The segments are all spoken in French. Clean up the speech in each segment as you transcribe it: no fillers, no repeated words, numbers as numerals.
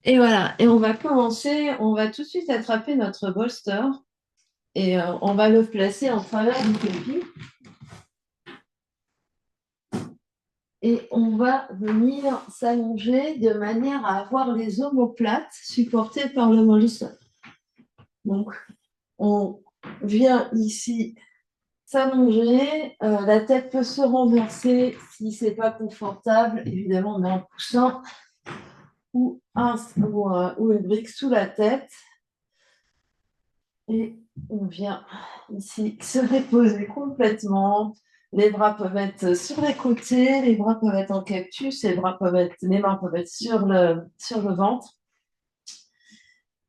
Et voilà, et on va commencer, on va tout de suite attraper notre bolster et on va le placer en travers du tapis et on va venir s'allonger de manière à avoir les omoplates supportées par le bolster. Donc, on vient ici s'allonger, la tête peut se renverser si c'est pas confortable, évidemment on met un coussin ou une brique sous la tête. Et on vient ici se déposer complètement. Les bras peuvent être sur les côtés, les bras peuvent être en cactus, les mains peuvent être sur le ventre.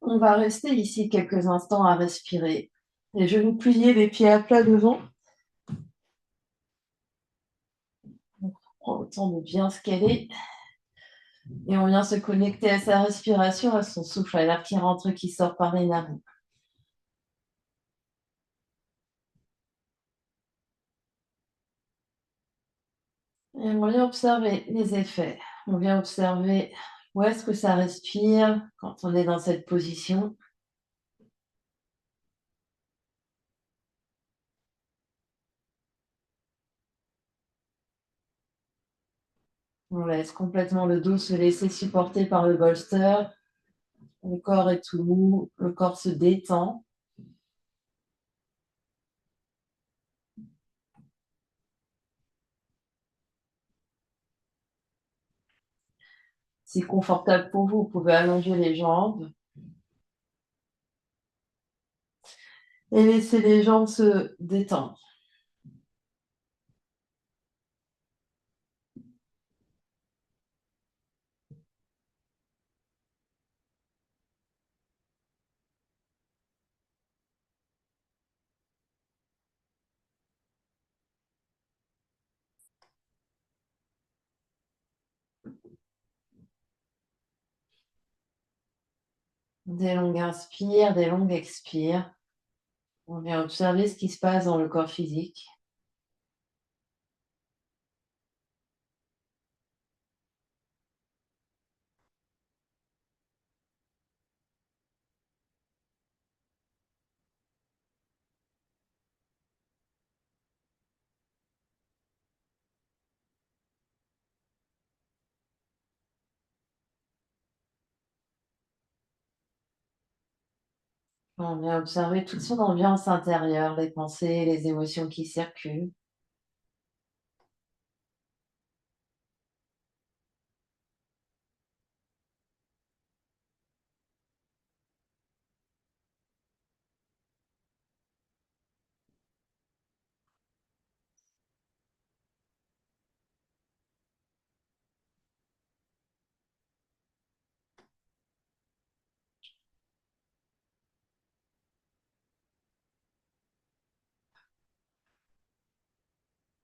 On va rester ici quelques instants à respirer. Les genoux pliés, les pieds à plat devant. On prend le temps de bien se caler. Et on vient se connecter à sa respiration, à son souffle, à l'air qui rentre, qui sort par les narines. Et on vient observer les effets. On vient observer où est-ce que ça respire quand on est dans cette position. On laisse complètement le dos se laisser supporter par le bolster. Le corps est tout mou, le corps se détend. Si confortable pour vous, vous pouvez allonger les jambes et laisser les jambes se détendre. Des longues inspires, des longues expires. On vient observer ce qui se passe dans le corps physique. On vient observer toute son ambiance intérieure, les pensées, les émotions qui circulent.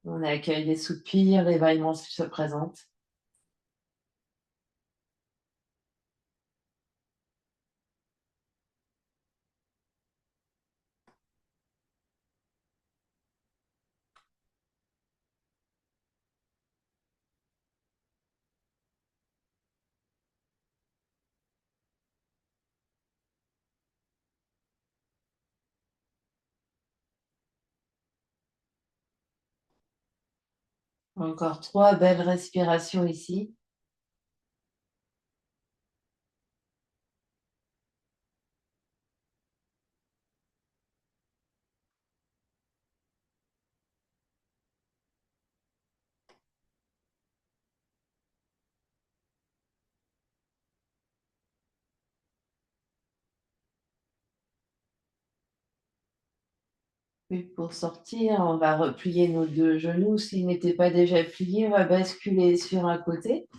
On accueille les soupirs, les bâillements se présentent. Encore 3 belles respirations ici. Puis pour sortir, on va replier nos 2 genoux. S'ils n'étaient pas déjà pliés, on va basculer sur un côté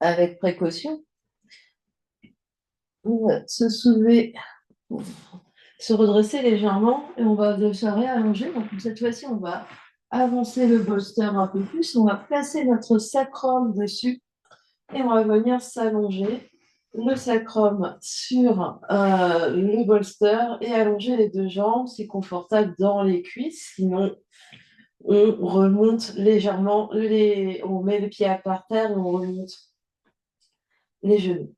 avec précaution. On va se soulever, se redresser légèrement et on va se réallonger. Donc cette fois-ci, on va avancer le bolster un peu plus. On va placer notre sacrum dessus et on va venir s'allonger le sacrum sur le bolster et allonger les 2 jambes. C'est confortable dans les cuisses, sinon on remonte légèrement, on met les pieds à par terre et on remonte les genoux.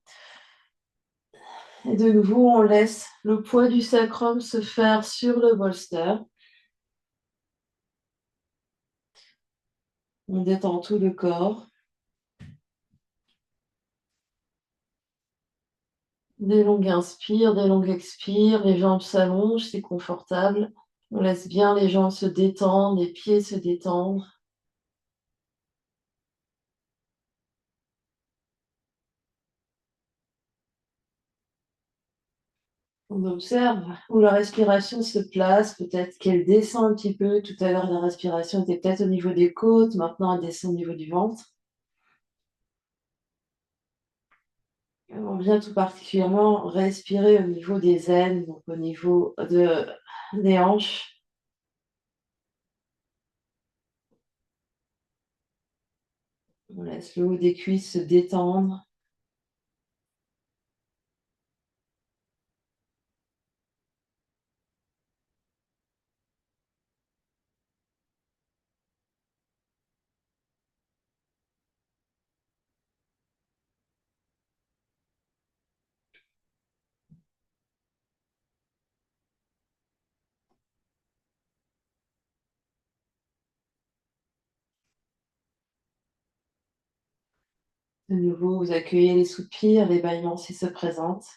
Et de nouveau, on laisse le poids du sacrum se faire sur le bolster. On détend tout le corps. Des longues inspires, des longues expires. Les jambes s'allongent, c'est confortable. On laisse bien les jambes se détendre, les pieds se détendre. On observe où la respiration se place, peut-être qu'elle descend un petit peu. Tout à l'heure, la respiration était peut-être au niveau des côtes, maintenant elle descend au niveau du ventre. On vient tout particulièrement respirer au niveau des aines, donc au niveau des hanches. On laisse le haut des cuisses se détendre. De nouveau, vous accueillez les soupirs, les bâillements s'ils se présentent.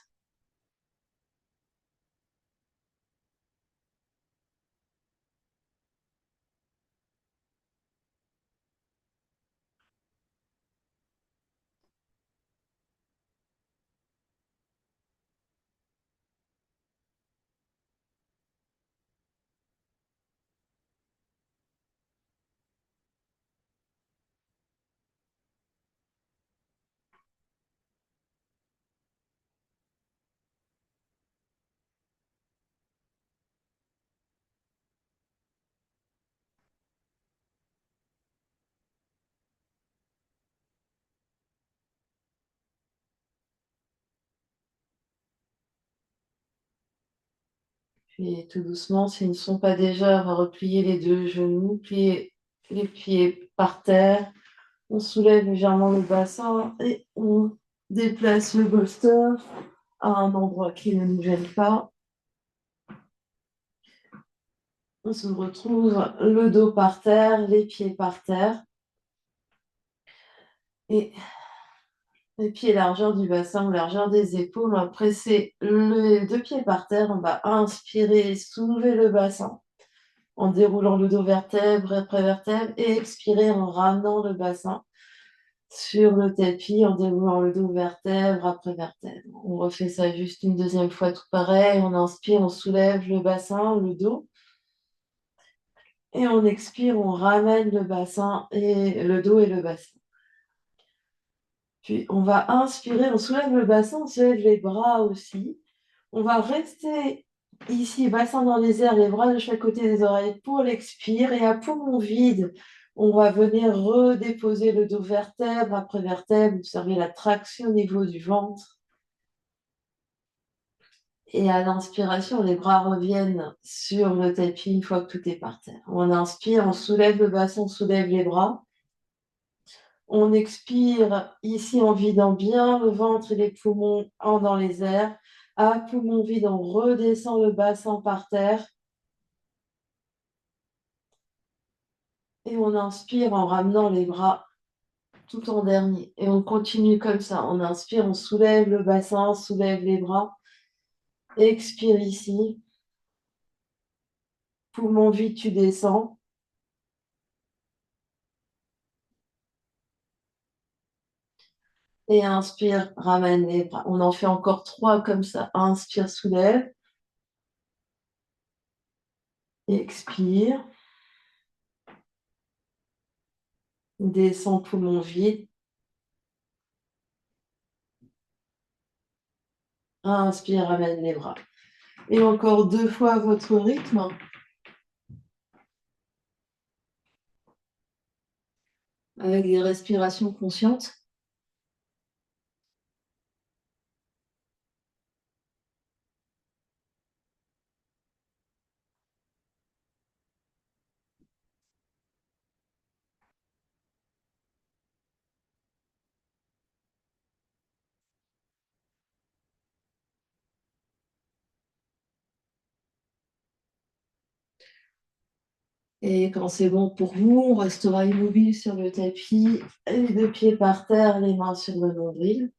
Puis tout doucement, s'ils ne sont pas déjà, on va replier les deux genoux, plier les pieds par terre. On soulève légèrement le bassin et on déplace le bolster à un endroit qui ne nous gêne pas. On se retrouve le dos par terre, les pieds par terre. Et les pieds largeur du bassin ou largeur des épaules. On va presser les deux pieds par terre. On va inspirer, soulever le bassin en déroulant le dos vertèbre après vertèbre et expirer en ramenant le bassin sur le tapis en déroulant le dos vertèbre après vertèbre. On refait ça juste une deuxième fois tout pareil. On inspire, on soulève le bassin, le dos. Et on expire, on ramène le bassin et le dos et le bassin. Puis on va inspirer, on soulève le bassin, on soulève les bras aussi. On va rester ici, bassin dans les airs, les bras de chaque côté des oreilles pour l'expire. Et à poumon vide, on va venir redéposer le dos vertèbre après vertèbre. Observez la traction au niveau du ventre. Et à l'inspiration, les bras reviennent sur le tapis une fois que tout est par terre. On inspire, on soulève le bassin, on soulève les bras. On expire ici en vidant bien le ventre et les poumons dans les airs. À poumon vide, on redescend le bassin par terre. Et on inspire en ramenant les bras tout en dernier. Et on continue comme ça. On inspire, on soulève le bassin, on soulève les bras. Expire ici. Poumon vide, tu descends. Et inspire, ramène les bras. On en fait encore 3 comme ça. Inspire, soulève. Expire. Descends, poumon vide. Inspire, ramène les bras. Et encore 2 fois votre rythme. Avec des respirations conscientes. Et quand c'est bon pour vous, on restera immobile sur le tapis, les deux pieds par terre, les mains sur le nombril.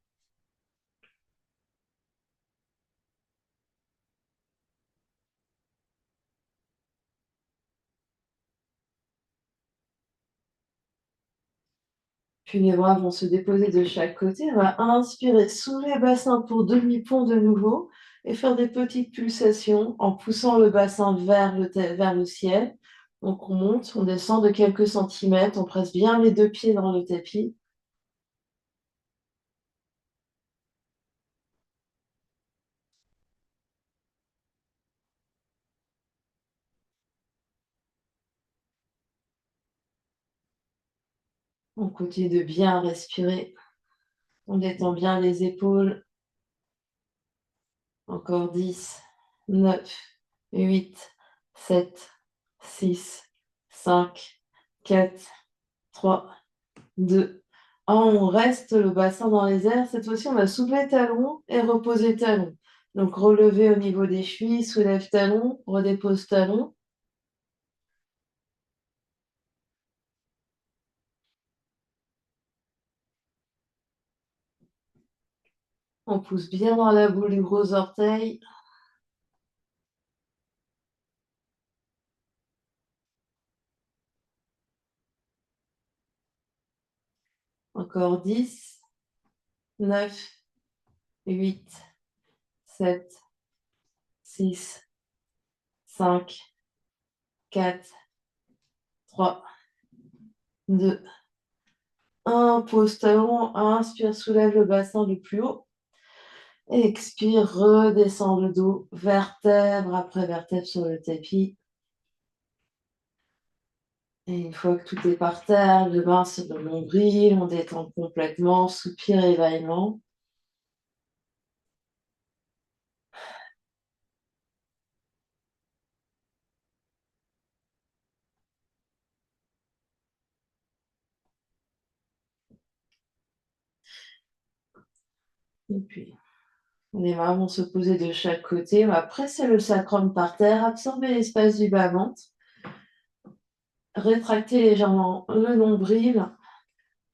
Puis les bras vont se déposer de chaque côté. On va inspirer sous les bassins pour demi-pont de nouveau et faire des petites pulsations en poussant le bassin vers le ciel. Donc on monte, on descend de quelques centimètres, on presse bien les deux pieds dans le tapis. On continue de bien respirer. On détend bien les épaules. Encore 10, 9, 8, 7, 6, 5, 4, 3, 2, 1. On reste le bassin dans les airs. Cette fois-ci, on va soulever talon et reposer talon. Donc, relever au niveau des chevilles, soulève talon, redépose talon. On pousse bien dans la boule du gros orteil. Encore 10, 9, 8, 7, 6, 5, 4, 3, 2, 1. Pose talon, inspire, soulève le bassin du plus haut. Expire, redescend le dos, vertèbre après vertèbre sur le tapis. Et une fois que tout est par terre, le main sur le nombril, on détend complètement, soupir et bâillement. Et puis, les mains vont se poser de chaque côté. On va presser le sacrum par terre, absorber l'espace du bas-ventre, rétracter légèrement le nombril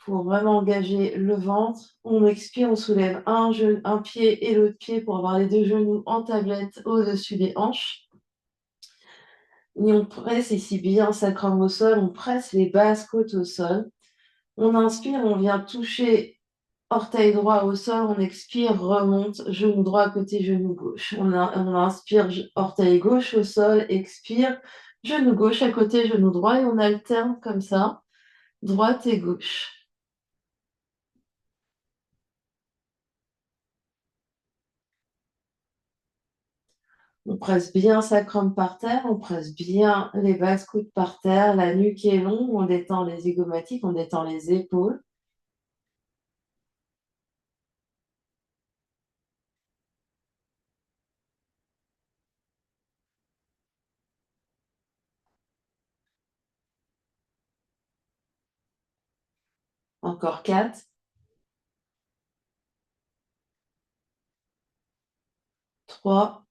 pour vraiment engager le ventre. On expire, on soulève un pied et l'autre pied pour avoir les deux genoux en tablette au-dessus des hanches. Et on presse ici bien sacrum au sol, on presse les basses côtes au sol. On inspire, on vient toucher orteil droit au sol, on expire, remonte, genou droit côté genou gauche. On inspire, orteil gauche au sol, expire, genou gauche à côté genou droit et on alterne comme ça, droite et gauche. On presse bien sacrum par terre, on presse bien les basses côtes par terre, la nuque est longue, on détend les zygomatiques, on détend les épaules. Encore 4, 3,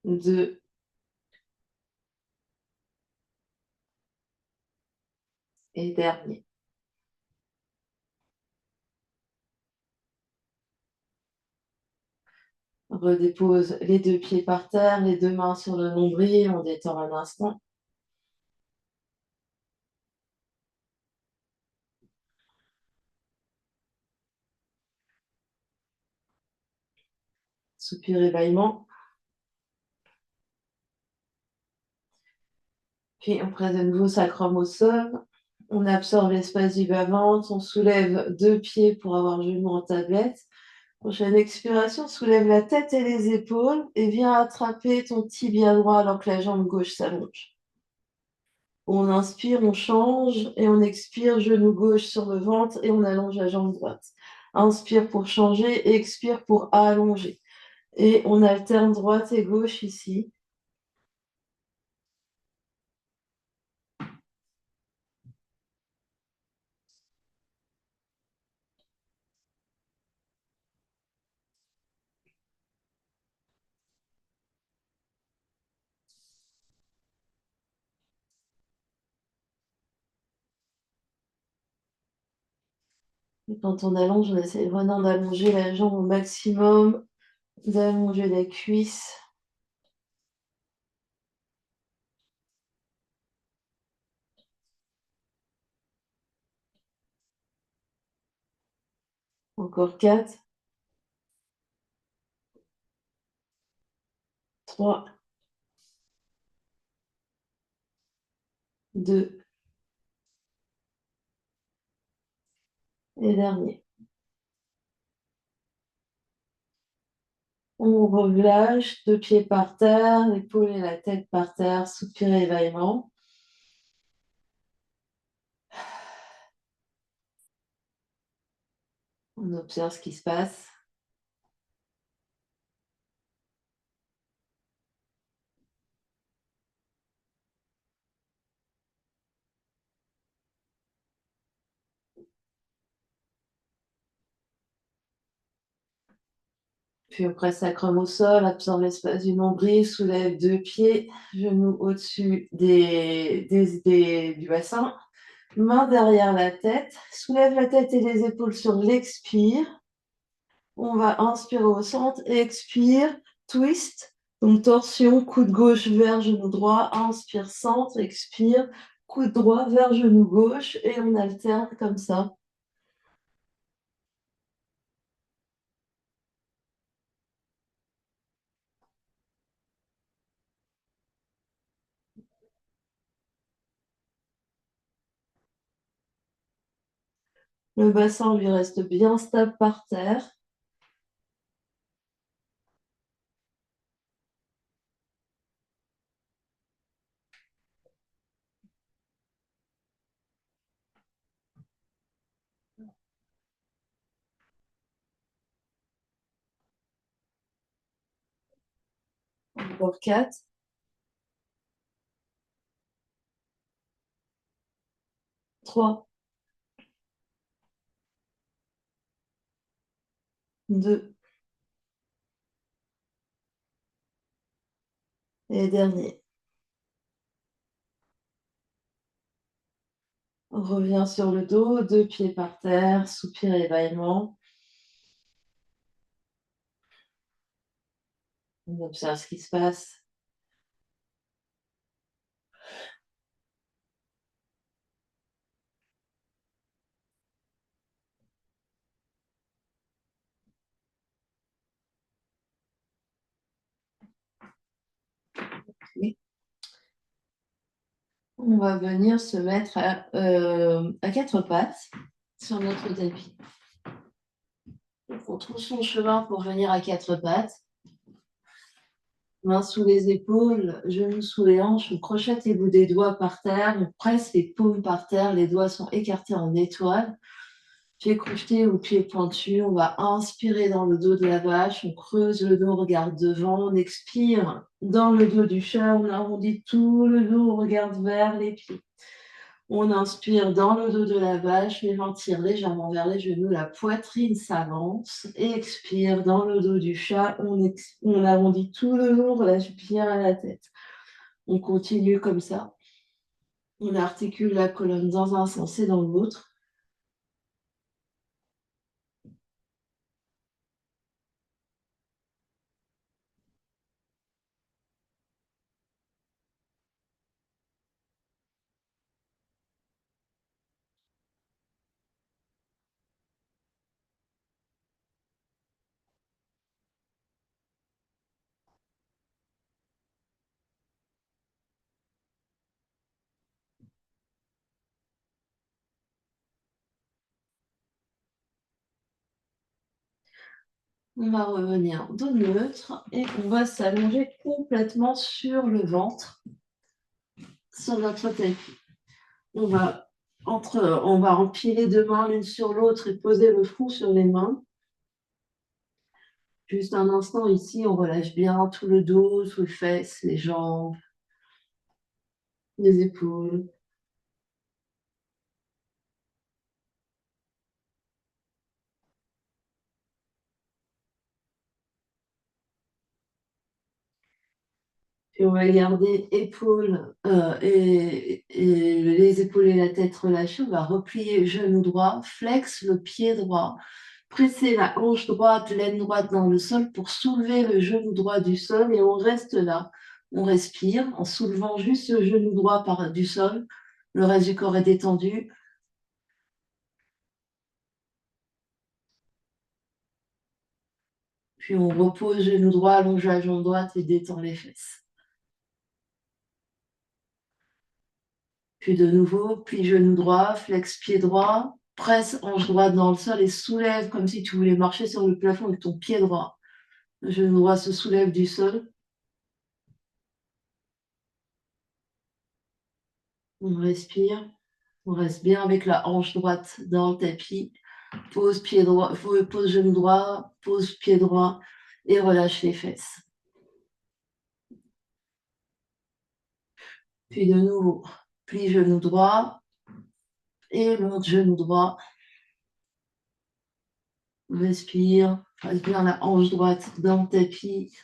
2 et dernier. Redépose les deux pieds par terre, les deux mains sur le nombril, on détend un instant. Soupir et bâillement. Puis on presse de nouveau sacrum au sol. On absorbe l'espace du bas-ventre. On soulève deux pieds pour avoir le genou en tablette. Prochaine expiration, soulève la tête et les épaules et viens attraper ton tibia droit alors que la jambe gauche s'allonge. On inspire, on change et on expire, genou gauche sur le ventre et on allonge la jambe droite. Inspire pour changer, expire pour allonger. Et on alterne droite et gauche ici. Et quand on allonge, on essaie vraiment d'allonger la jambe au maximum, d'allonger la cuisse. Encore 4, 3, 2 et dernier. On relâche, 2 pieds par terre, l'épaule et la tête par terre, soupir et bâillement. On observe ce qui se passe. Puis on presse sacrum au sol, absorbe l'espace du nombril, soulève 2 pieds, genoux au-dessus du bassin, main derrière la tête, soulève la tête et les épaules sur l'expire. On va inspirer au centre, expire, twist, donc torsion, coude gauche vers genou droit, inspire centre, expire, coude droit vers genou gauche et on alterne comme ça. Le bassin lui reste bien stable par terre. Encore 4, 3, 2 et dernier. On revient sur le dos, 2 pieds par terre, soupir et bâillement. On observe ce qui se passe. On va venir se mettre à 4 pattes sur notre tapis. Donc, on trouve son chemin pour venir à 4 pattes. Mains sous les épaules, genoux sous les hanches, on crochette les bouts des doigts par terre, on presse les paumes par terre, les doigts sont écartés en étoile. Pieds crochetés ou pieds pointus, on va inspirer dans le dos de la vache, on creuse le dos, on regarde devant, on expire dans le dos du chat, on arrondit tout le dos, on regarde vers les pieds. On inspire dans le dos de la vache, les vents tirent légèrement vers les genoux, la poitrine s'avance. Expire dans le dos du chat, on arrondit tout le long, relâche bien la tête. On continue comme ça. On articule la colonne dans un sens et dans l'autre. On va revenir dos neutre et on va s'allonger complètement sur le ventre, sur notre tapis. On va empiler deux mains l'une sur l'autre et poser le front sur les mains. Juste un instant ici, on relâche bien tout le dos, tout les fesses, les jambes, les épaules. Puis on va garder épaules et les épaules et la tête relâchées. On va replier le genou droit, flex le pied droit, presser la hanche droite, l'aine droite dans le sol pour soulever le genou droit du sol et on reste là. On respire en soulevant juste le genou droit du sol. Le reste du corps est détendu. Puis on repose genou droit, allonge la jambe droite et détend les fesses. Puis de nouveau, plie genou droit, flex pied droit, presse hanche droite dans le sol et soulève comme si tu voulais marcher sur le plafond avec ton pied droit. Le genou droit se soulève du sol. On respire. On reste bien avec la hanche droite dans le tapis. Pose pied droit, pose genou droit, pose pied droit et relâche les fesses. Puis de nouveau, plie genou droit et monte genou droit. Respire, reste bien la hanche droite dans le tapis.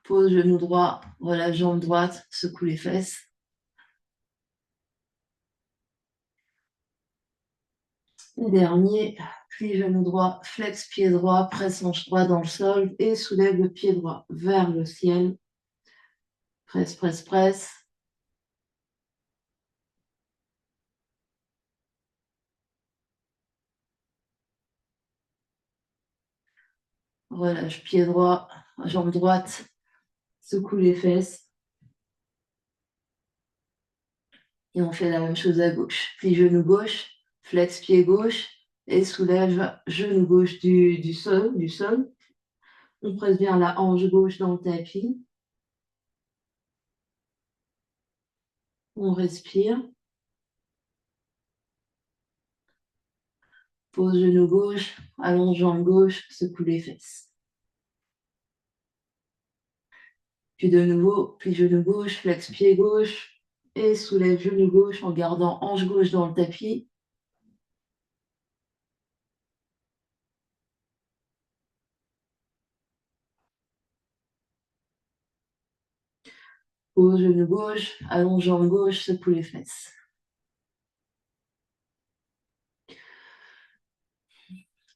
Pose genou droit, relâche jambe droite, secoue les fesses. Et dernier, plie genou droit, flex pied droit, presse hanche droit dans le sol et soulève le pied droit vers le ciel. Presse, presse, presse. Relâche pied droit, jambe droite, secoue les fesses. Et on fait la même chose à gauche. Plie genou gauche, flex pied gauche et soulève genou gauche du sol. On presse bien la hanche gauche dans le tapis. On respire. Pose genou gauche, allonge jambe gauche, secoue les fesses. Puis de nouveau, plie genou gauche, flex pied gauche et soulève genou gauche en gardant hanche gauche dans le tapis. Pose genou gauche, allonge jambe gauche, secoue les fesses.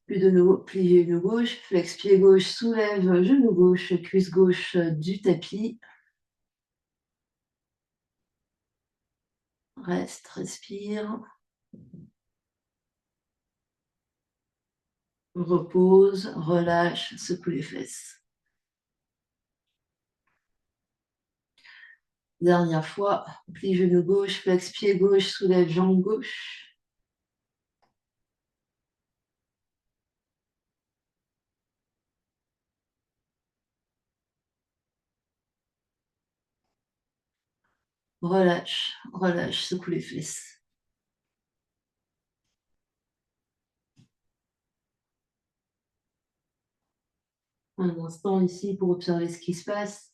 Puis de nouveau, plie genou gauche, flex pied gauche, soulève genou gauche, cuisse gauche du tapis. Reste, respire. Repose, relâche, secoue les fesses. Dernière fois, plie genou gauche, flex pied gauche, soulève jambe gauche. Relâche, relâche, secoue les fesses. Un instant ici pour observer ce qui se passe.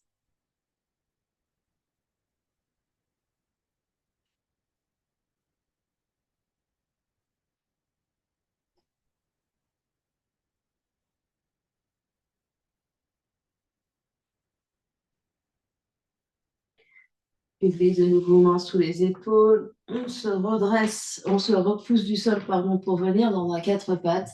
Utilise de nouveau mains sous les épaules. On se redresse, on se repousse du sol, pardon, pour venir dans un quatre pattes.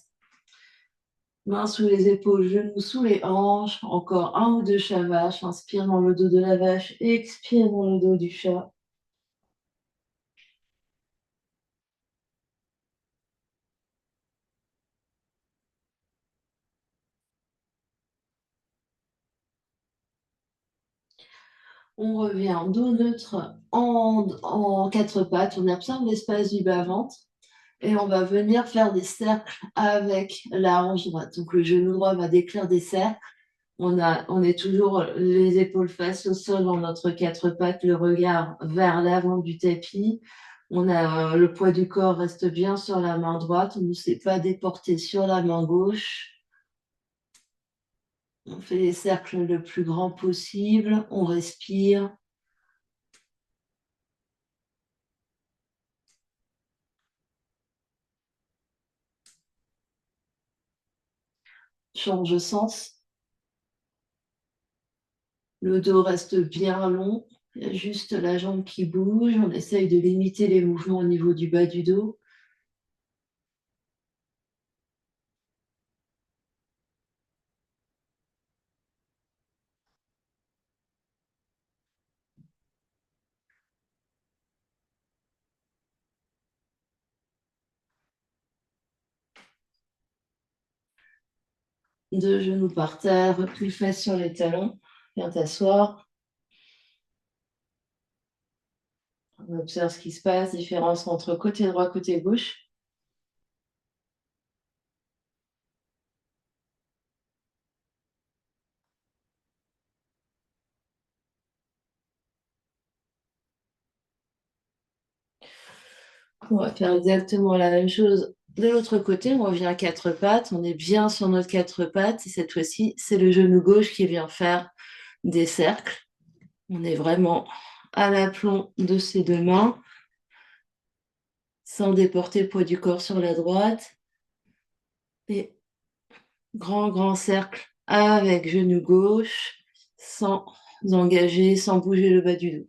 Mains sous les épaules, genoux sous les hanches. Encore un ou deux chats vaches. Inspire dans le dos de la vache, expire dans le dos du chat. On revient dos neutre en quatre pattes. On observe l'espace du bas-ventre. Et on va venir faire des cercles avec la hanche droite. Donc le genou droit va décrire des cercles. On est toujours les épaules face au sol dans notre quatre pattes, le regard vers l'avant du tapis. Le poids du corps reste bien sur la main droite. On ne s'est pas déporté sur la main gauche. On fait les cercles le plus grand possible. On respire. change de sens. Le dos reste bien long. Il y a juste la jambe qui bouge. On essaye de limiter les mouvements au niveau du bas du dos. Deux genoux par terre, replie fesses sur les talons. Viens t'asseoir. On observe ce qui se passe, différence entre côté droit, côté gauche. On va faire exactement la même chose de l'autre côté. On revient à quatre pattes. On est bien sur notre quatre pattes. Et cette fois-ci, c'est le genou gauche qui vient faire des cercles. On est vraiment à l'aplomb de ses deux mains, sans déporter le poids du corps sur la droite. Et grand, grand cercle avec genou gauche, sans engager, sans bouger le bas du dos.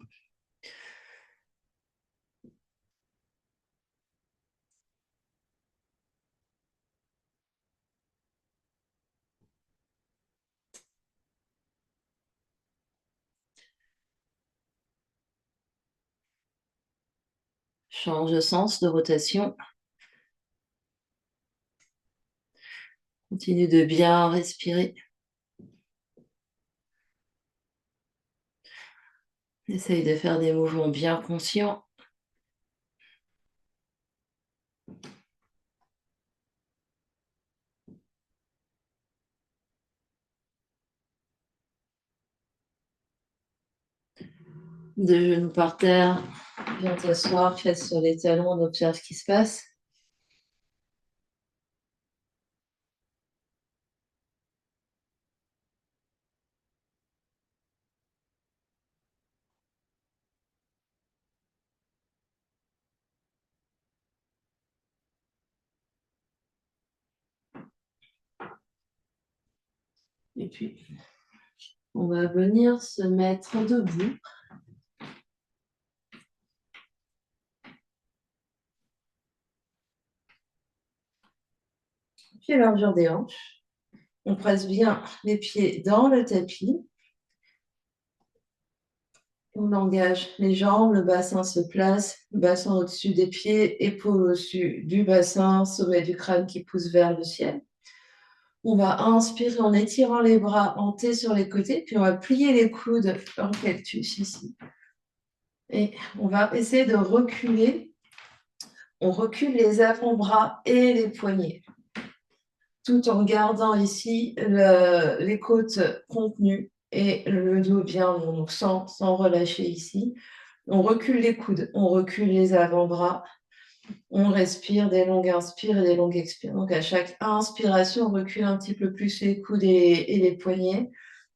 Change de sens, de rotation. Continue de bien respirer. Essaye de faire des mouvements bien conscients. Deux genoux par terre. Viens t'asseoir, fesses sur les talons, on observe ce qui se passe. Et puis, on va venir se mettre debout. Pieds largeur des hanches. On presse bien les pieds dans le tapis. On engage les jambes, le bassin se place, le bassin au-dessus des pieds, épaules au-dessus du bassin, sommet du crâne qui pousse vers le ciel. On va inspirer en étirant les bras en T sur les côtés, puis on va plier les coudes en cactus ici. Et on va essayer de reculer. On recule les avant-bras et les poignets, tout en gardant ici les côtes contenues et le dos bien long, donc sans relâcher ici. On recule les coudes, on recule les avant-bras, on respire des longues inspires et des longues expires. Donc à chaque inspiration, on recule un petit peu plus les coudes et les poignets.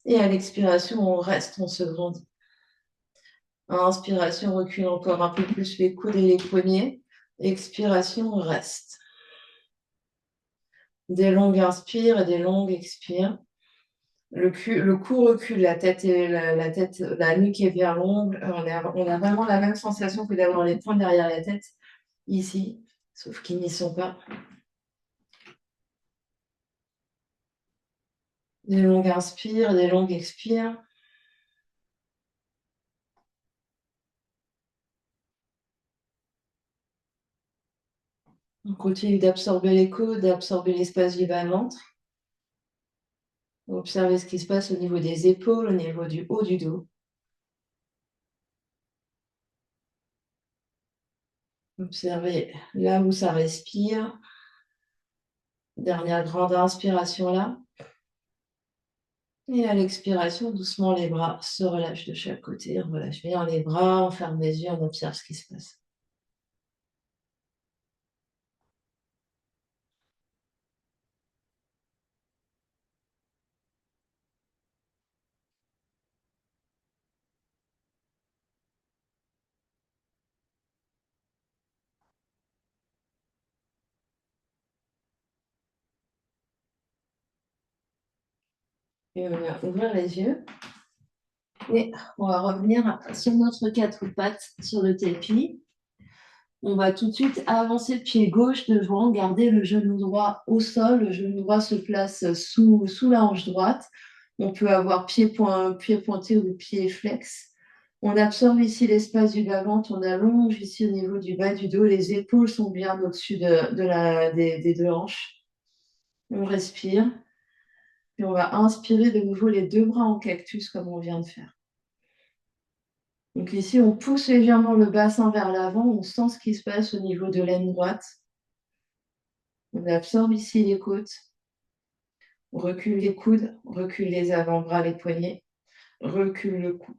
Et à l'expiration, on reste, on se grandit. À inspiration, on recule encore un peu plus les coudes et les poignets. Expiration, on reste. Des longues inspires et des longues expires. Le cou recule, la nuque est bien longue. On a vraiment la même sensation que d'avoir les poings derrière la tête ici, sauf qu'ils n'y sont pas. Des longues inspires, des longues expires. On continue d'absorber les coudes, d'absorber l'espace du bas-ventre. Observez ce qui se passe au niveau des épaules, au niveau du haut du dos. Observez là où ça respire. Dernière grande inspiration là. Et à l'expiration, doucement, les bras se relâchent de chaque côté. On relâche bien les bras, on ferme les yeux, on observe ce qui se passe. Et on va ouvrir les yeux. Et on va revenir sur notre quatre pattes sur le tapis. On va tout de suite avancer le pied gauche devant, garder le genou droit au sol. Le genou droit se place sous la hanche droite. On peut avoir pied pointé ou pied flex. On absorbe ici l'espace du bas-ventre, on allonge ici au niveau du bas du dos. Les épaules sont bien au-dessus des deux hanches. On respire. Puis on va inspirer de nouveau les deux bras en cactus comme on vient de faire. Donc ici, on pousse légèrement le bassin vers l'avant, on sent ce qui se passe au niveau de l'aine droite. On absorbe ici les côtes. On recule les coudes, on recule les avant-bras, les poignets, recule le cou.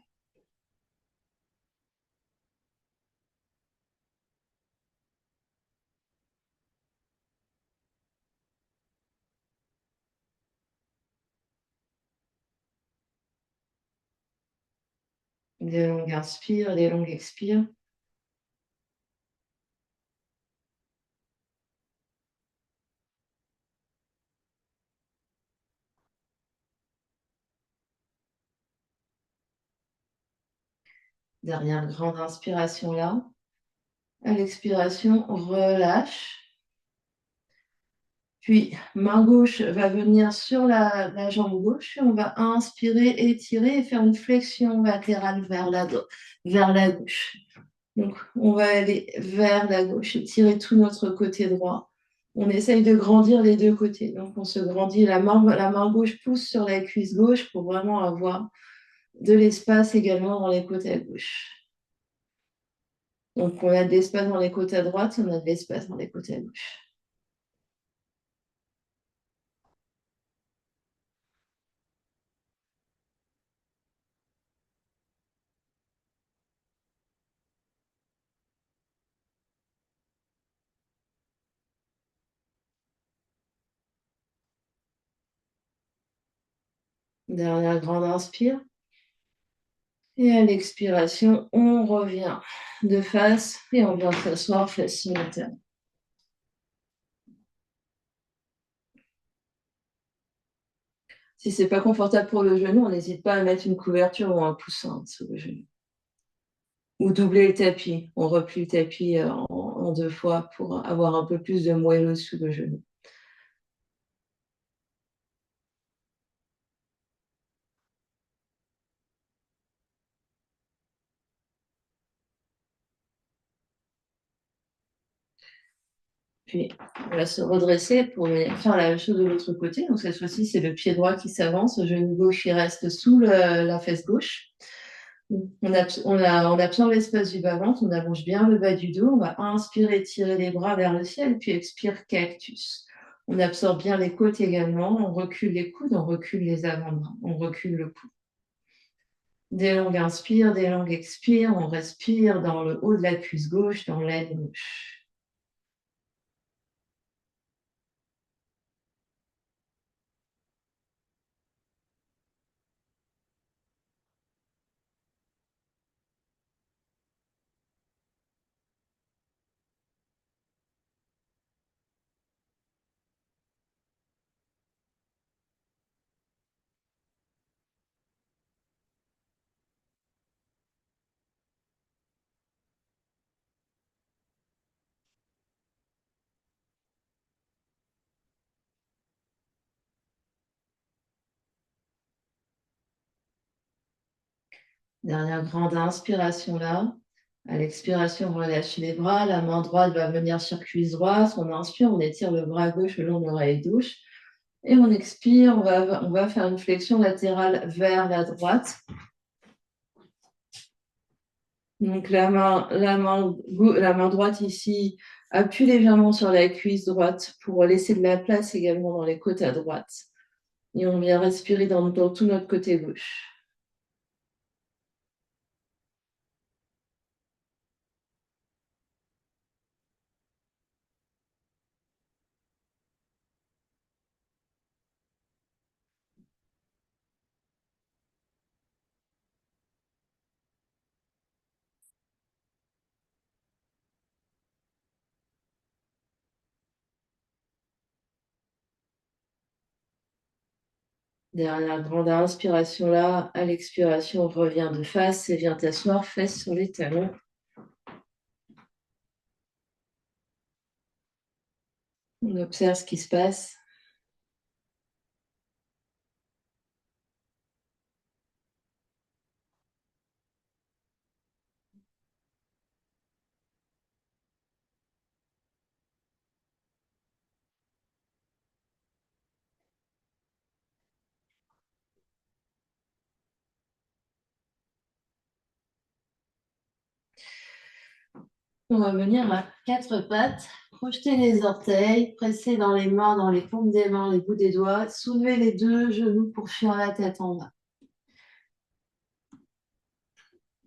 Des longues inspires, des longues expires. Dernière grande inspiration là. À l'expiration, on relâche. Puis, main gauche va venir sur la jambe gauche. On va inspirer, étirer et faire une flexion latérale vers la gauche. Donc, on va aller vers la gauche, étirer tout notre côté droit. On essaye de grandir les deux côtés. Donc, on se grandit, la main gauche pousse sur la cuisse gauche pour vraiment avoir de l'espace également dans les côtés à gauche. Donc, on a de l'espace dans les côtés à droite, on a de l'espace dans les côtés à gauche. Dernière grande inspire. Et à l'expiration, on revient de face et on vient s'asseoir face simultanée. Si c'est pas confortable pour le genou, on n'hésite pas à mettre une couverture ou un coussin sous le genou. Ou doubler le tapis. On replie le tapis en deux fois pour avoir un peu plus de moelleux sous le genou. Puis, on va se redresser pour faire la même chose de l'autre côté. Donc, cette fois-ci, c'est le pied droit qui s'avance, le genou gauche qui reste sous la fesse gauche. On absorbe l'espace du bas-ventre, on allonge bien le bas du dos, on va inspirer, tirer les bras vers le ciel, puis expire cactus. On absorbe bien les côtes également, on recule les coudes, on recule les avant-bras, on recule le cou. Des longues inspires, des longues expires, on respire dans le haut de la cuisse gauche, dans l'aine gauche. Dernière grande inspiration là. À l'expiration, on relâche les bras. La main droite va venir sur cuisse droite. On inspire, on étire le bras gauche le long de l'oreille gauche. Et on expire, on va faire une flexion latérale vers la droite. Donc la main droite ici appuie légèrement sur la cuisse droite pour laisser de la place également dans les côtes à droite. Et on vient respirer dans tout notre côté gauche. Dernière grande inspiration là. À l'expiration, on revient de face et viens t'asseoir, fesses sur les talons. On observe ce qui se passe. On va venir à quatre pattes, projeter les orteils, presser dans les mains, dans les paumes des mains, les bouts des doigts, soulever les deux genoux pour fuir la tête en bas.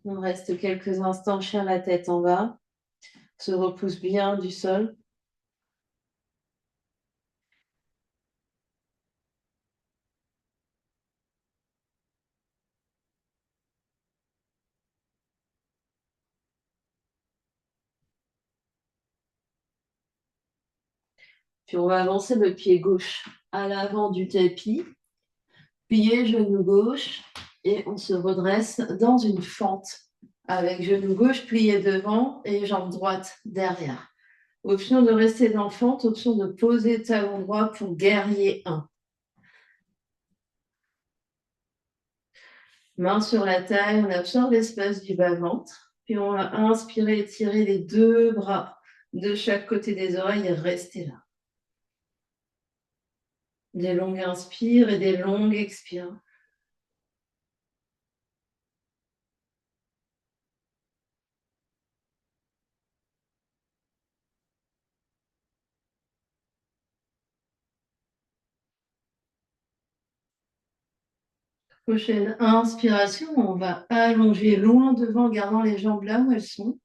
On reste quelques instants, chien la tête en bas, se repousse bien du sol. Puis on va avancer le pied gauche à l'avant du tapis, plier genou gauche et on se redresse dans une fente avec genou gauche plié devant et jambe droite derrière. Option de rester dans fente, option de poser talon droit pour guerrier 1. Main sur la taille, on absorbe l'espace du bas-ventre. Puis on va inspirer, étirer les deux bras de chaque côté des oreilles et rester là. Des longues inspires et des longues expires. Prochaine inspiration, on va allonger loin devant, gardant les jambes là où elles sont.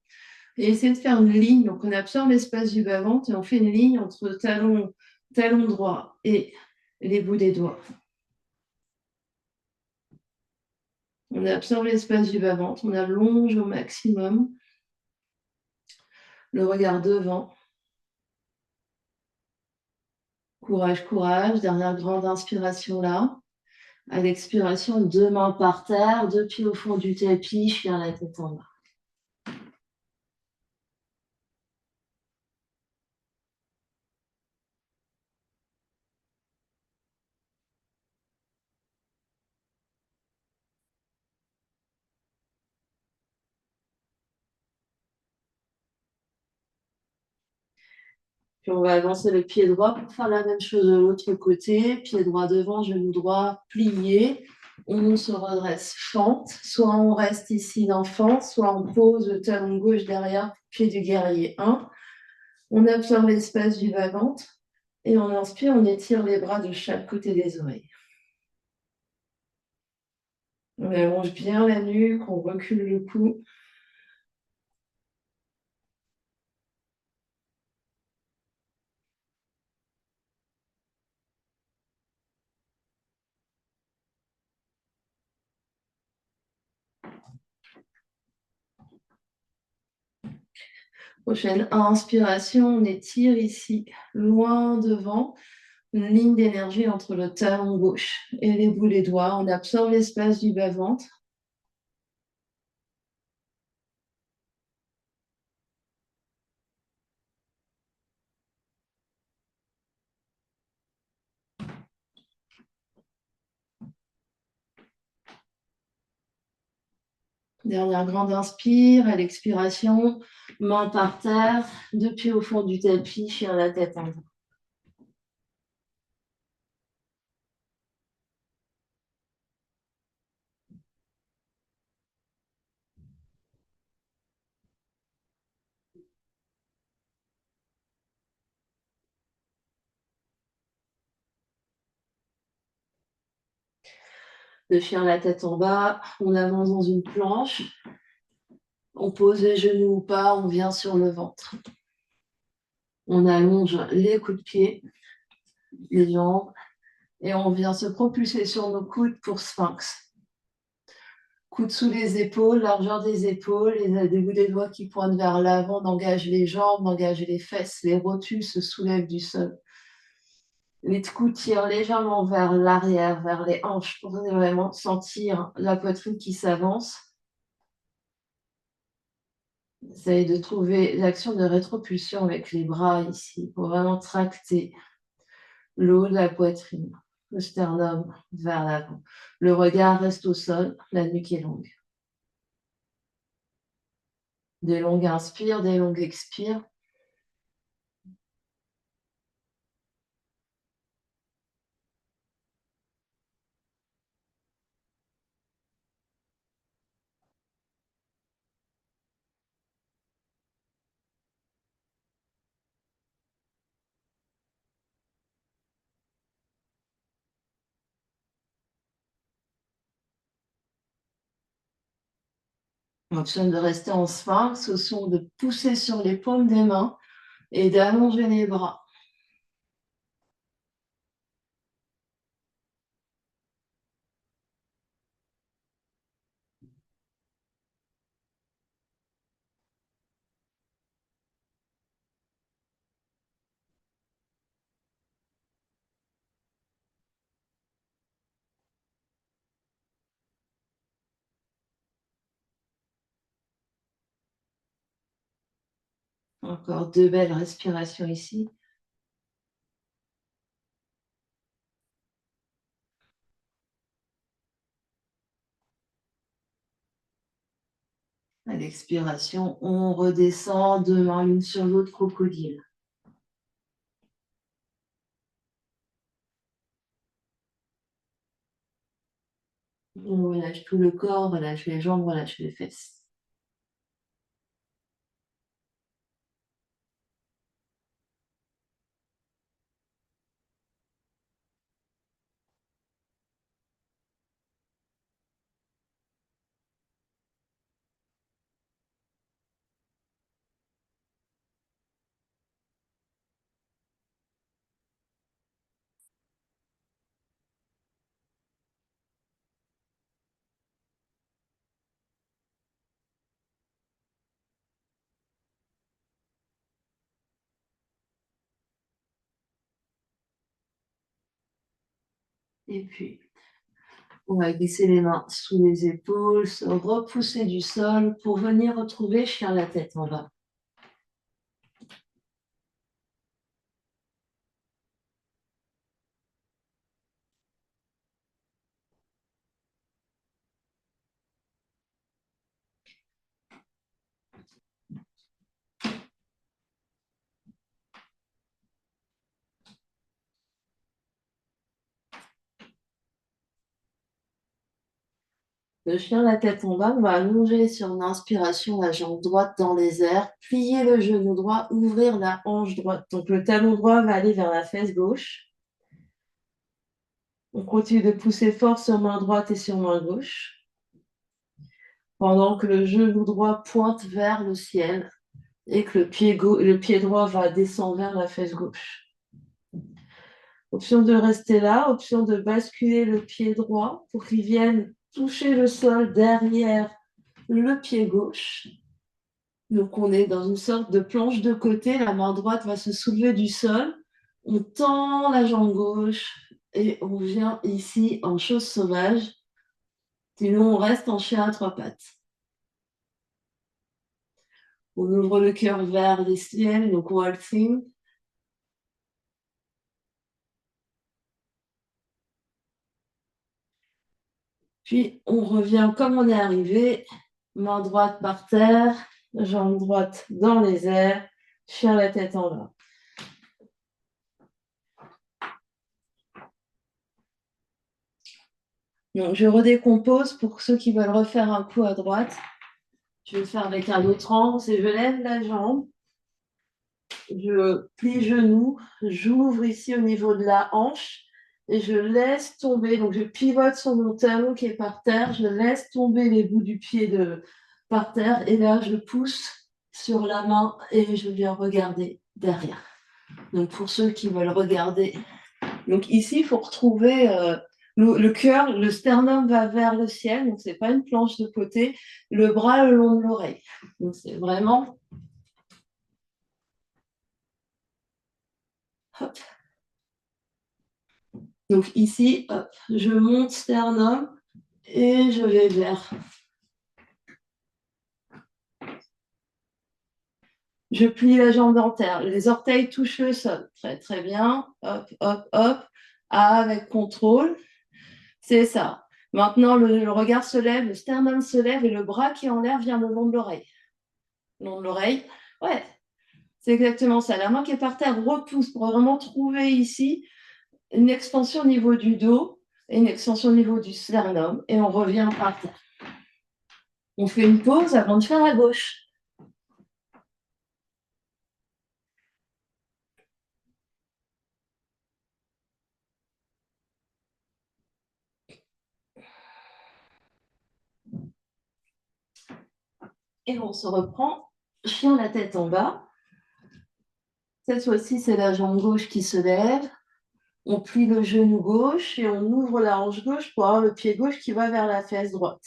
Et essayer de faire une ligne. Donc on absorbe l'espace du bas-ventre et on fait une ligne entre talon droit et les bouts des doigts. On absorbe l'espace du bas-ventre, on allonge au maximum. Le regard devant. Courage, courage. Dernière grande inspiration là. À l'expiration, deux mains par terre, deux pieds au fond du tapis, chien la tête en bas. Puis on va avancer le pied droit pour faire la même chose de l'autre côté. Pied droit devant, genou droit plié. On se redresse fente. Soit on reste ici dans fente, soit on pose le talon gauche derrière, pied du guerrier 1. On absorbe l'espace du bas-ventre. Et on inspire, on étire les bras de chaque côté des oreilles. On allonge bien la nuque, on recule le cou. Prochaine inspiration, on étire ici, loin devant, une ligne d'énergie entre le talon gauche et les bouts des doigts. On absorbe l'espace du bas-ventre. Dernière grande inspire, à l'expiration, main par terre, deux pieds au fond du tapis, chien la tête en bas. De chien la tête en bas, on avance dans une planche. On pose les genoux ou pas, on vient sur le ventre. On allonge les coups de pied, les jambes, et on vient se propulser sur nos coudes pour sphinx. Coudes sous les épaules, largeur des épaules, les bouts des doigts qui pointent vers l'avant, on engage les jambes, on engage les fesses, les rotules se soulèvent du sol. Les coups tirent légèrement vers l'arrière, vers les hanches, pour vraiment sentir la poitrine qui s'avance. Essayez de trouver l'action de rétropulsion avec les bras ici, pour vraiment tracter le haut de la poitrine, le sternum vers l'avant. Le regard reste au sol, la nuque est longue. Des longues inspires, des longues expires. Option de rester en sphinx, au son de pousser sur les paumes des mains et d'allonger les bras. Encore deux belles respirations ici. À l'expiration, on redescend, deux mains l'une sur l'autre, crocodile. On relâche tout le corps, relâche les jambes, relâche les fesses. Et puis, on va glisser les mains sous les épaules, se repousser du sol pour venir retrouver chien la tête en bas. Le chien la tête en bas, on va allonger sur une inspiration la jambe droite dans les airs, plier le genou droit, ouvrir la hanche droite. Donc le talon droit va aller vers la fesse gauche. On continue de pousser fort sur main droite et sur main gauche, pendant que le genou droit pointe vers le ciel et que le pied droit va descendre vers la fesse gauche. Option de rester là, option de basculer le pied droit pour qu'il vienne toucher le sol derrière le pied gauche. Donc on est dans une sorte de planche de côté, la main droite va se soulever du sol, on tend la jambe gauche et on vient ici en chose sauvage, sinon on reste en chien à trois pattes. On ouvre le cœur vers les ciels, donc waltzing. Puis on revient comme on est arrivé, main droite par terre, jambe droite dans les airs, chien la tête en bas. Donc je redécompose pour ceux qui veulent refaire un coup à droite. Je vais le faire avec un autre angle, c'est je lève la jambe, je plie genou, j'ouvre ici au niveau de la hanche et je laisse tomber. Donc je pivote sur mon talon qui est par terre, je laisse tomber les bouts du pied par terre et là je pousse sur la main et je viens regarder derrière. Donc pour ceux qui veulent regarder, donc ici il faut retrouver le cœur, le sternum va vers le ciel, donc c'est pas une planche de côté, le bras le long de l'oreille. Donc c'est vraiment hop. Donc ici, hop, je monte sternum et je vais vers. Je plie la jambe dentaire. Les orteils touchent le sol. Très, très bien. Hop, hop, hop. Avec contrôle. C'est ça. Maintenant, le regard se lève, le sternum se lève et le bras qui est en l'air vient le long de l'oreille. Le long de l'oreille. Ouais, c'est exactement ça. La main qui est par terre repousse pour vraiment trouver ici une extension au niveau du dos et une extension au niveau du sternum. Et on revient par terre. On fait une pause avant de faire à gauche. Et on se reprend, chien la tête en bas. Cette fois-ci, c'est la jambe gauche qui se lève. On plie le genou gauche et on ouvre la hanche gauche pour avoir le pied gauche qui va vers la fesse droite.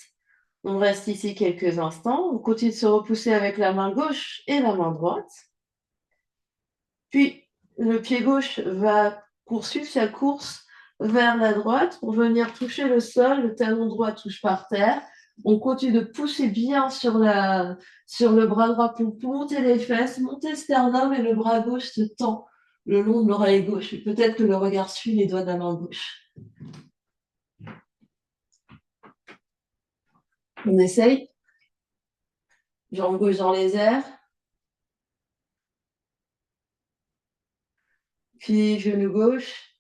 On reste ici quelques instants. On continue de se repousser avec la main gauche et la main droite. Puis, le pied gauche va poursuivre sa course vers la droite pour venir toucher le sol. Le talon droit touche par terre. On continue de pousser bien sur le bras droit pour monter les fesses, monter le sternum et le bras gauche se tend le long de l'oreille gauche. Peut-être que le regard suit les doigts de la main gauche. On essaye. Jambe gauche dans les airs. Puis genou gauche.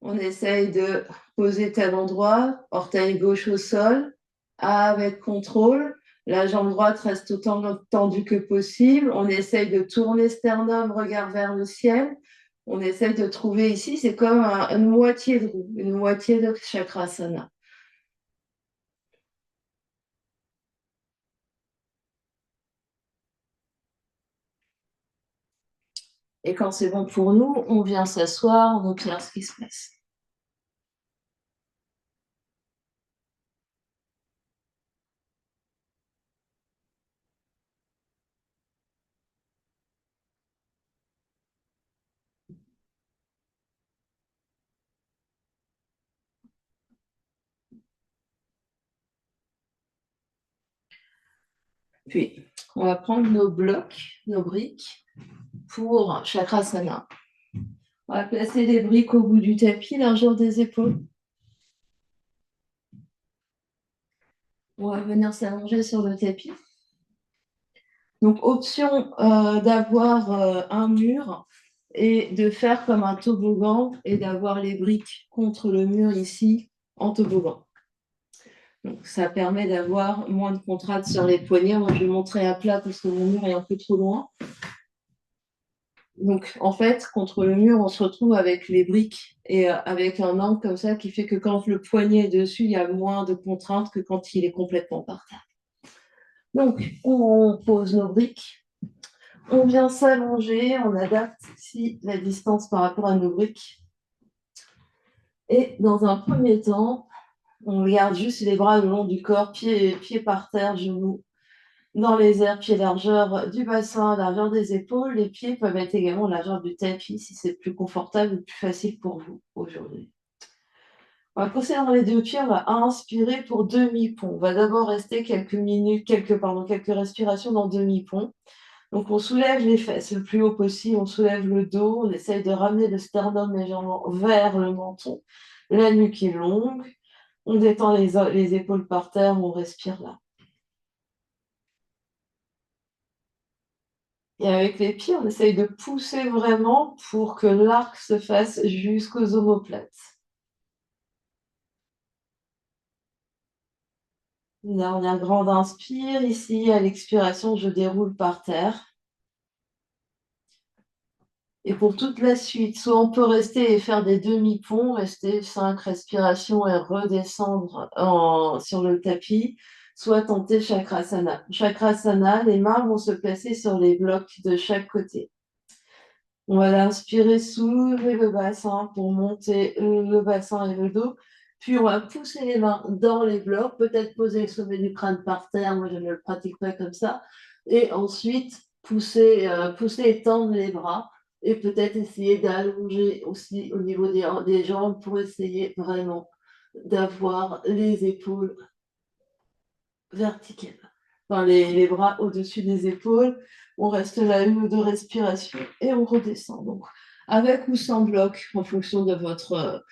On essaye de poser talon droit, orteil gauche au sol, avec contrôle. La jambe droite reste autant tendue que possible. On essaye de tourner sternum, regard vers le ciel. On essaye de trouver ici, c'est comme une moitié de roue, une moitié de chakrasana. Et quand c'est bon pour nous, on vient s'asseoir, on observe ce qui se passe. Puis, on va prendre nos blocs, nos briques, pour chakrasana. On va placer les briques au bout du tapis, largeur des épaules. On va venir s'allonger sur le tapis. Donc, option d'avoir un mur et de faire comme un toboggan et d'avoir les briques contre le mur ici en toboggan. Donc, ça permet d'avoir moins de contrainte sur les poignets. Moi, je vais montrer à plat parce que mon mur est un peu trop loin. Donc, en fait, contre le mur, on se retrouve avec les briques et avec un angle comme ça qui fait que quand le poignet est dessus, il y a moins de contraintes que quand il est complètement par terre. Donc, on pose nos briques. On vient s'allonger, on adapte ici la distance par rapport à nos briques. Et dans un premier temps, on garde juste les bras le long du corps, pieds par terre, genoux dans les airs, pieds largeur du bassin, largeur des épaules. Les pieds peuvent être également largeur du tapis si c'est plus confortable ou plus facile pour vous aujourd'hui. On va pousser dans les deux pieds, on va inspirer pour demi-pont. On va d'abord rester quelques minutes, quelques respirations dans demi-pont. Donc, on soulève les fesses le plus haut possible, on soulève le dos, on essaye de ramener le sternum légèrement vers le menton. La nuque est longue, on détend les épaules par terre, on respire là. Et avec les pieds, on essaye de pousser vraiment pour que l'arc se fasse jusqu'aux omoplates. Là, on a un grand inspire. Ici, à l'expiration, je déroule par terre. Et pour toute la suite, soit on peut rester et faire des demi-ponts, rester 5 respirations et redescendre sur le tapis, soit tenter Chakrasana. Chakrasana, les mains vont se placer sur les blocs de chaque côté. On va inspirer, soulever le bassin pour monter le bassin et le dos. Puis on va pousser les mains dans les blocs, peut-être poser le sommet du crâne par terre, moi je ne le pratique pas comme ça. Et ensuite, pousser et tendre les bras Et peut-être essayer d'allonger aussi au niveau des jambes pour essayer vraiment d'avoir les épaules verticales. Enfin, les bras au-dessus des épaules. On reste là 1 ou 2 respirations et on redescend. Donc, avec ou sans bloc, en fonction de votre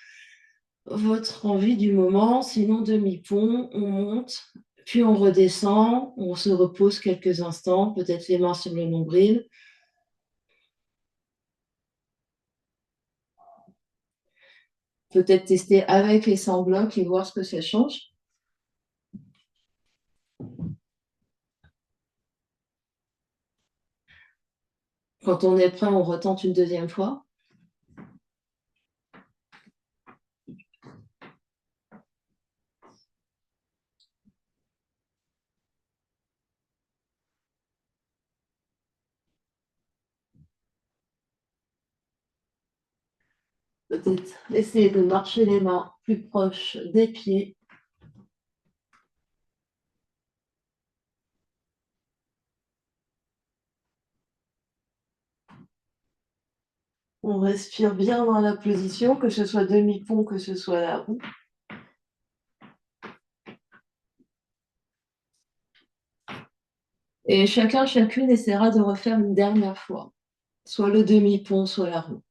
envie du moment. Sinon, demi-pont, on monte, puis on redescend, on se repose quelques instants, peut-être les mains sur le nombril. Peut-être tester avec et sans bloc et voir ce que ça change. Quand on est prêt, on retente une deuxième fois. Peut-être essayer de marcher les mains plus proches des pieds. On respire bien dans la position, que ce soit demi-pont, que ce soit la roue. Et chacune essaiera de refaire une dernière fois, soit le demi-pont, soit la roue.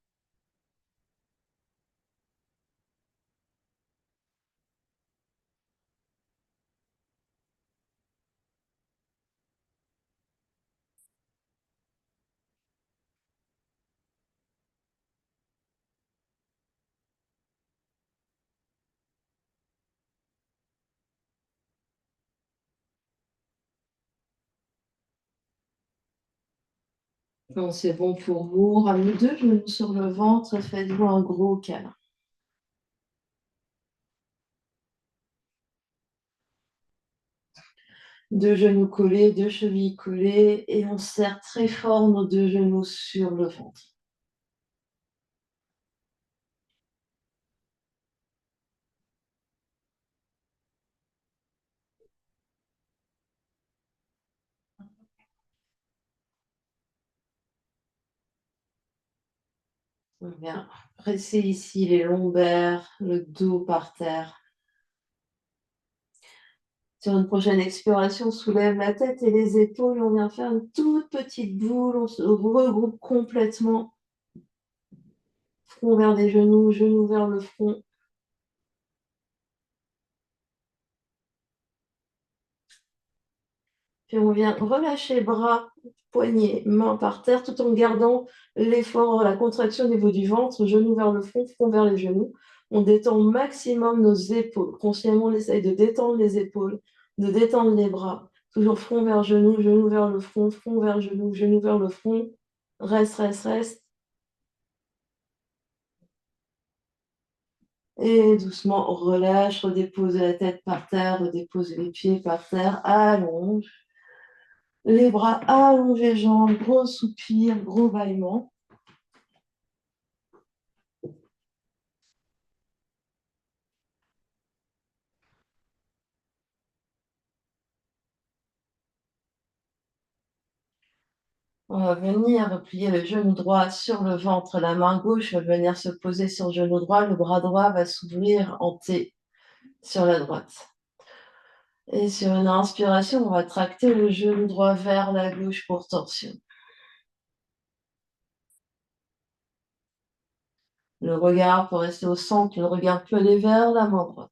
Quand c'est bon pour vous, ramenez 2 genoux sur le ventre, faites-vous un gros câlin. 2 genoux collés, 2 chevilles collées, et on serre très fort nos 2 genoux sur le ventre. On vient presser ici les lombaires, le dos par terre. Sur une prochaine expiration, on soulève la tête et les épaules. On vient faire une toute petite boule. On se regroupe complètement. Front vers les genoux, genoux vers le front. Puis on vient relâcher bras, poignets, mains par terre, tout en gardant l'effort, la contraction au niveau du ventre, genoux vers le front vers les genoux. On détend au maximum nos épaules. Consciemment, on essaye de détendre les épaules, de détendre les bras. Toujours front vers genou vers le front vers genou vers le front. Reste, reste, reste. Et doucement, relâche, redépose la tête par terre, redépose les pieds par terre, allonge. Les bras allongés, jambes, gros soupir, gros bâillement. On va venir replier le genou droit sur le ventre, la main gauche va venir se poser sur le genou droit, le bras droit va s'ouvrir en T sur la droite. Et sur une inspiration, on va tracter le genou droit vers la gauche pour torsion. Le regard peut rester au centre, le regard peut aller vers la main droite.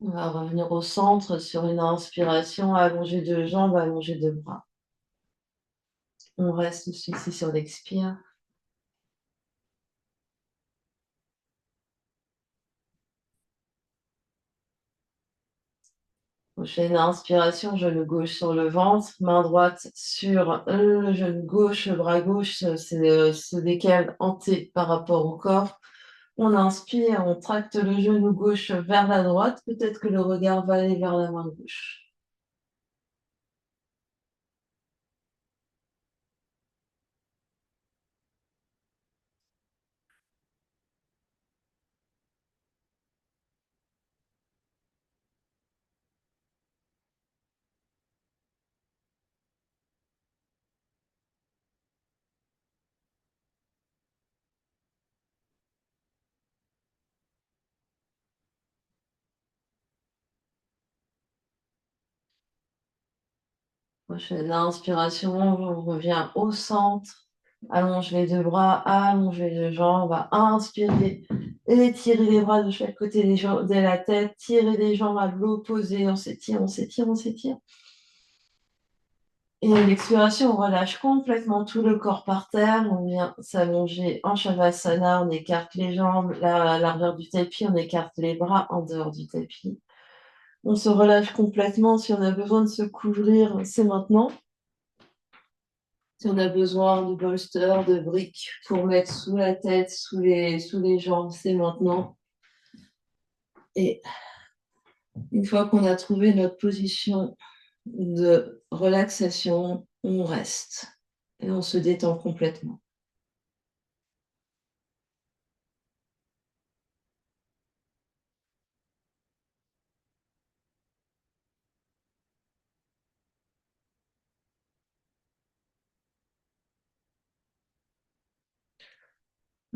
On va revenir au centre sur une inspiration, allonger 2 jambes, allonger 2 bras. On reste ici sur l'expire. Prochaine inspiration, genou gauche sur le ventre, main droite sur le genou gauche, le bras gauche se décale en T par rapport au corps. On inspire, on tracte le genou gauche vers la droite, peut-être que le regard va aller vers la main gauche. Prochaine inspiration, on revient au centre. Allonge les deux bras, allonge les deux jambes. On va inspirer et étirer les bras de chaque côté de la tête. Tirer les jambes à l'opposé. On s'étire, on s'étire, on s'étire. Et à l'expiration, on relâche complètement tout le corps par terre. On vient s'allonger en Shavasana. On écarte les jambes, l'arrière du tapis. On écarte les bras en dehors du tapis. On se relâche complètement. Si on a besoin de se couvrir, c'est maintenant. Si on a besoin de bolster, de briques pour mettre sous la tête, sous les jambes, c'est maintenant. Et une fois qu'on a trouvé notre position de relaxation, on reste et on se détend complètement.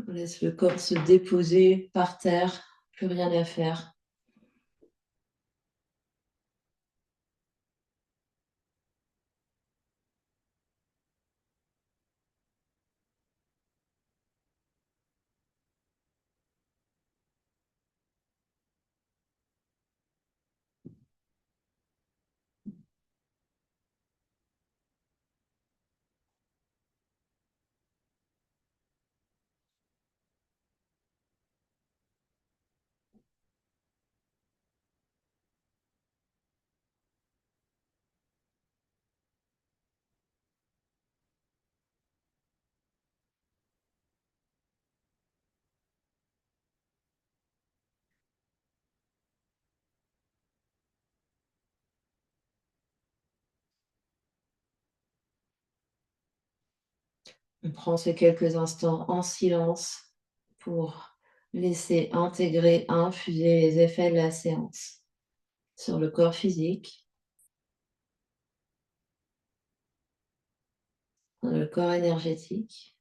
On laisse le corps se déposer par terre, plus rien à faire. On prend ces quelques instants en silence pour laisser intégrer, infuser les effets de la séance sur le corps physique, le corps énergétique,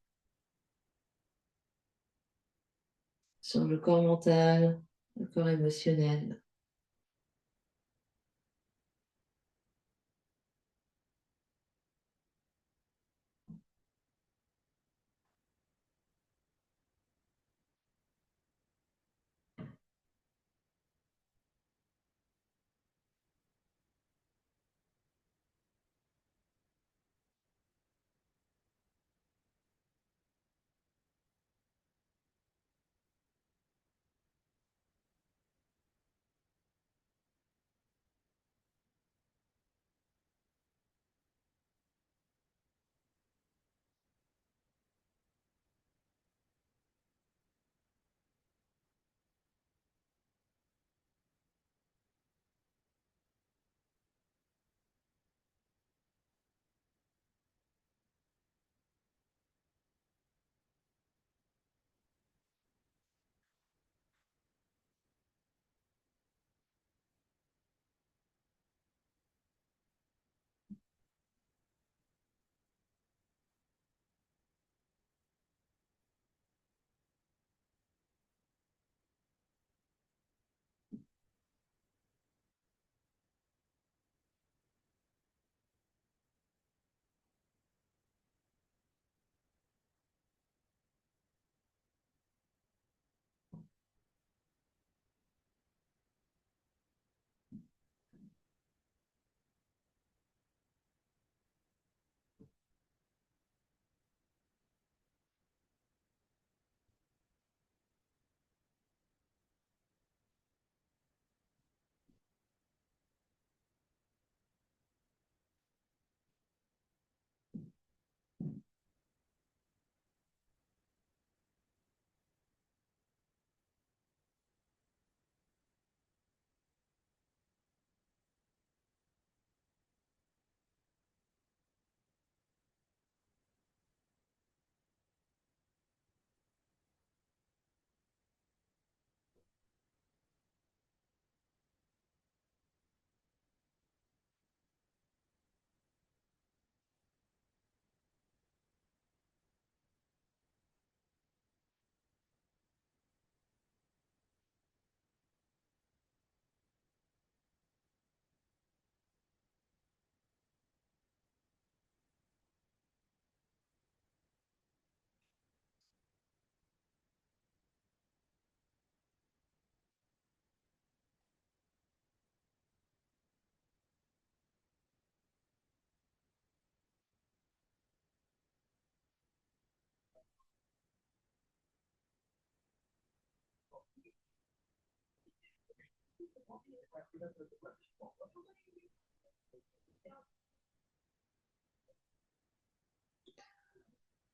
sur le corps mental, le corps émotionnel.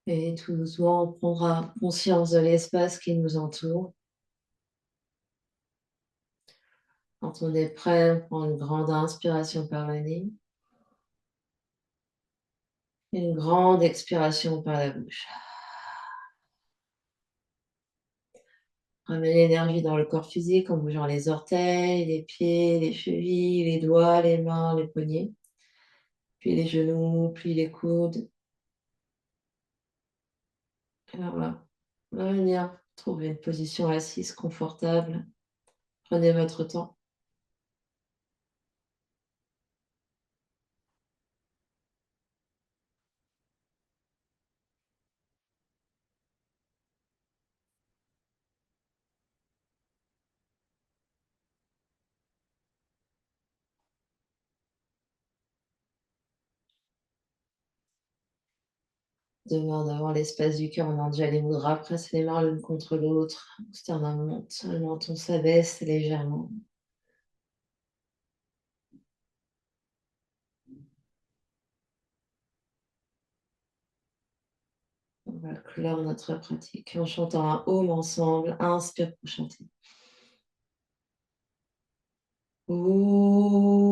Et tout doucement, on prendra conscience de l'espace qui nous entoure. Quand on est prêt, on prend une grande inspiration par le nez, une grande expiration par la bouche. Ramener l'énergie dans le corps physique en bougeant les orteils, les pieds, les chevilles, les doigts, les mains, les poignets, puis les genoux, puis les coudes. Alors voilà, on va venir trouver une position assise confortable. Prenez votre temps. Demain, devant l'espace du cœur, on a déjà les mudras, presse les mains l'une contre l'autre. Sternum monte, le menton s'abaisse légèrement. On va clore notre pratique en chantant un home ensemble. Inspire pour chanter. Om.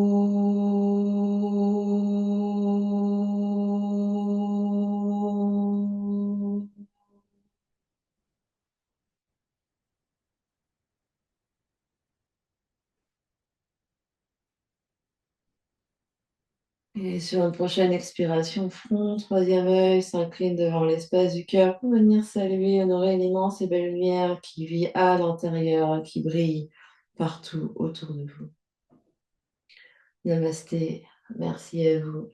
Et sur une prochaine expiration, front, troisième œil, s'incline devant l'espace du cœur pour venir saluer, honorer l'immense et belle lumière qui vit à l'intérieur, qui brille partout autour de vous. Namasté, merci à vous.